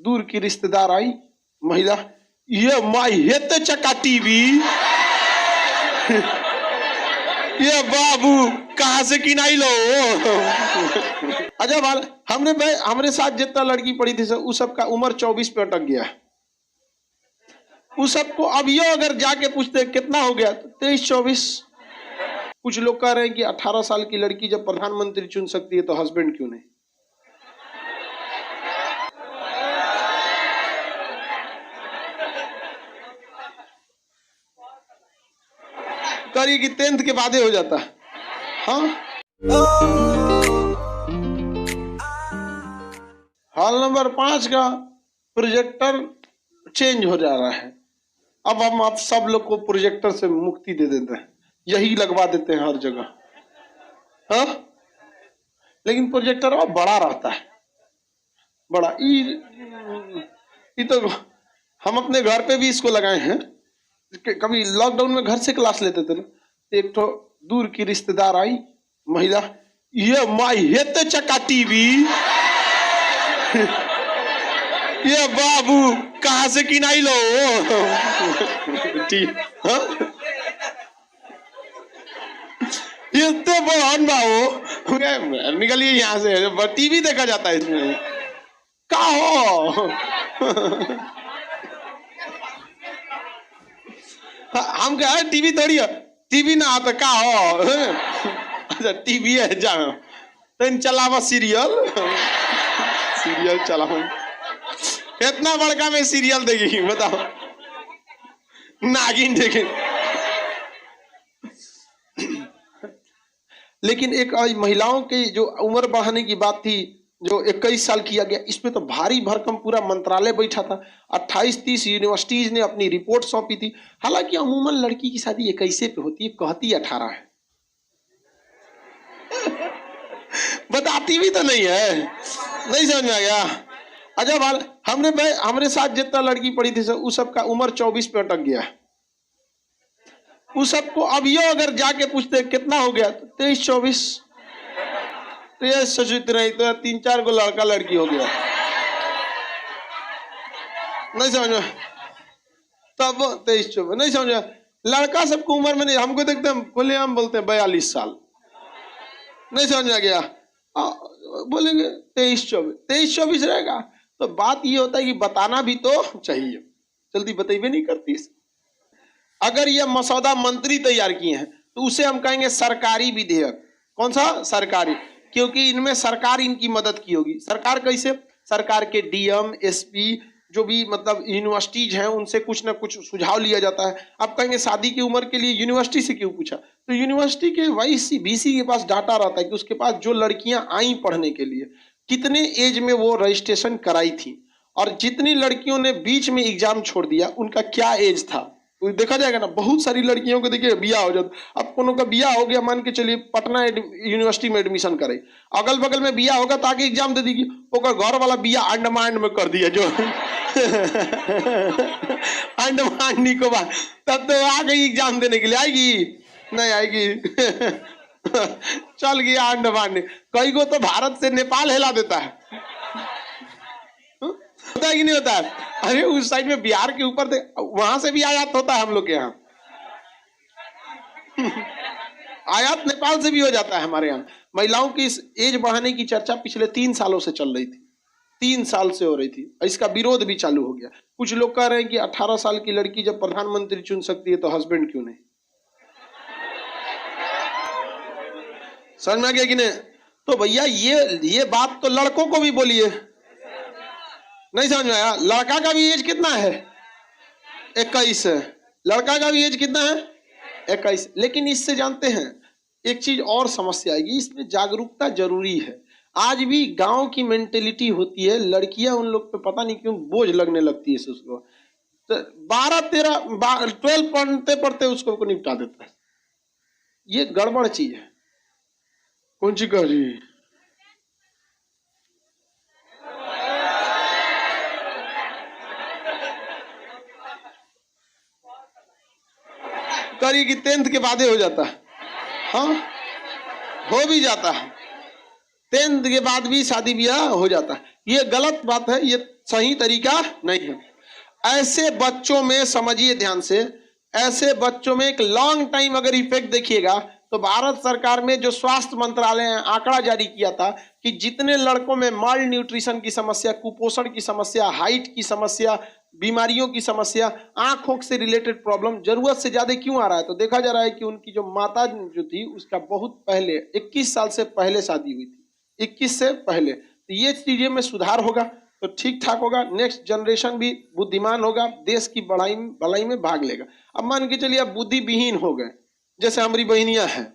दूर की रिश्तेदार आई महिला, ये माई हेते चका टीवी ये बाबू कहां से किनाई लो। अच्छा बाल हमरे साथ जितना लड़की पड़ी थी उस सबका उम्र 24 पे अटक गया। उस सबको अब यो अगर जाके पूछते कितना हो गया तो 23-24। कुछ लोग कह रहे हैं कि 18 साल की लड़की जब प्रधानमंत्री चुन सकती है तो हस्बैंड क्यों नहीं। करिए कि 10th के बाद हो जाता है। हाँ, हॉल नंबर 5 का प्रोजेक्टर चेंज हो जा रहा है। अब हम आप सब लोग को प्रोजेक्टर से मुक्ति दे देते हैं, यही लगवा देते हैं हर जगह। हाँ, लेकिन प्रोजेक्टर अब बड़ा रहता है, बड़ा ये तो हम अपने घर पे भी इसको लगाए हैं। कभी लॉकडाउन में घर से क्लास लेते थे ना, एक तो दूर की रिश्तेदार आई महिला, ये माई हेते चका टीवी ये बाबू कहां से किनाई लो। हाँ? ये तो बहन बाबू निकलिए यहाँ से, टीवी देखा जाता है इसमें का हो। हम क्या है, टीवी थोड़ी है, टीवी ना आता का हो। अच्छा टीवी है जा तो चलावा सीरियल चलाओ, इतना बड़का में सीरियल देगी बताओ, नागिन देखे। लेकिन एक महिलाओं की जो उम्र बढ़ाने की बात थी जो 21 साल किया गया, इसमें तो भारी भरकम पूरा मंत्रालय बैठा था। 28-30 यूनिवर्सिटीज ने अपनी रिपोर्ट सौंपी थी। हालांकि अमूमन लड़की की शादी 21 पे होती है, कहती 18 है। बताती भी तो नहीं है, नहीं समझ में आ गया। अच्छा बाल हमरे साथ जितना लड़की पड़ी थी उस सबका उम्र 24 पे अटक गया। उस सबको अब यो अगर जाके पूछते कितना हो गया तो 23-24। तो ये सोचित नहीं तो 3-4 को लड़का लड़की हो गया, नहीं समझ में। तब 23-24 नहीं समझ में। लड़का सबको उम्र में नहीं, हमको देखते हैं बोले, हम बोलते हैं 42 साल, नहीं समझ में आ गया। बोलेंगे 23-24 रहेगा। तो बात ये होता है कि बताना भी तो चाहिए, जल्दी बतेबे नहीं करती। अगर ये मसौदा मंत्री तैयार किए हैं तो उसे हम कहेंगे सरकारी विधेयक। कौन सा? सरकारी, क्योंकि इनमें सरकार इनकी मदद की होगी। सरकार कैसे? सरकार के डीएम एसपी जो भी मतलब यूनिवर्सिटीज हैं उनसे कुछ ना कुछ सुझाव लिया जाता है। आप कहेंगे शादी की उम्र के लिए यूनिवर्सिटी से क्यों पूछा, तो यूनिवर्सिटी के वाईसी बीसी के पास डाटा रहता है कि उसके पास जो लड़कियां आई पढ़ने के लिए कितने एज में वो रजिस्ट्रेशन कराई थी, और जितनी लड़कियों ने बीच में एग्जाम छोड़ दिया उनका क्या एज था, तो देखा जाएगा ना। बहुत सारी लड़कियों को देखिए बिया हो जाता। अब कोनो का बिया हो गया, मान के चलिए पटना यूनिवर्सिटी में एडमिशन करे, अगल बगल में बिया होगा तो आगे एग्जाम दे देगी, ओकर घर वाला बिया अंडमान में कर दिया जो अंडमान निकोबार, तब तो आ गई एग्जाम देने के लिए, आएगी नहीं आएगी। चल गया अंडमान। कई को तो भारत से नेपाल हिला देता है, होता है कि नहीं होता है? अरे उस साइड में बिहार के ऊपर वहां से भी आयात होता है हम लोग के यहाँ। आयात नेपाल से भी हो जाता है हमारे यहाँ। महिलाओं की इस एज बढ़ाने की चर्चा पिछले 3 सालों से चल रही थी, 3 साल से हो रही थी। इसका विरोध भी चालू हो गया। कुछ लोग कह रहे हैं कि 18 साल की लड़की जब प्रधानमंत्री चुन सकती है तो हस्बैंड क्यों नहीं। समझ में आ गया कि नहीं? तो भैया ये बात तो लड़कों को भी बोलिए, नहीं समझ में आया। लड़का का भी एज कितना है? 21 है। लड़का का भी एज कितना है? 21। लेकिन इससे जानते हैं एक चीज और समस्या आएगी, इसमें जागरूकता जरूरी है। आज भी गांव की मेंटेलिटी होती है, लड़कियां उन लोग पे पता नहीं क्यों बोझ लगने लगती है उसको, तो 12 पढ़ते पढ़ते उसको निपटा देता है। ये गड़बड़ चीज है। कौन सी कह रही है? करिए कि 10th के बाद हो जाता है। हाँ, हो भी जाता है, 10th के बाद भी शादी ब्याह हो जाता है। ये गलत बात है। ये सही तरीका नहीं है। ऐसे बच्चों में समझिए ध्यान से, ऐसे बच्चों में एक लॉन्ग टाइम अगर इफेक्ट देखिएगा तो भारत सरकार में जो स्वास्थ्य मंत्रालय ने आंकड़ा जारी किया था कि जितने लड़कों में माल न्यूट्रिशन की समस्या, कुपोषण की समस्या, हाइट की समस्या, बीमारियों की समस्या, आंखों से रिलेटेड प्रॉब्लम जरूरत से ज्यादा क्यों आ रहा है, तो देखा जा रहा है कि उनकी जो माता जो थी उसका बहुत पहले 21 साल से पहले शादी हुई थी, 21 से पहले। तो ये चीजें में सुधार होगा तो ठीक ठाक होगा, नेक्स्ट जनरेशन भी बुद्धिमान होगा, देश की भलाई में भाग लेगा। अब मान के चलिए अब बुद्धि विहीन हो गए, जैसे हमारी बहनियां हैं,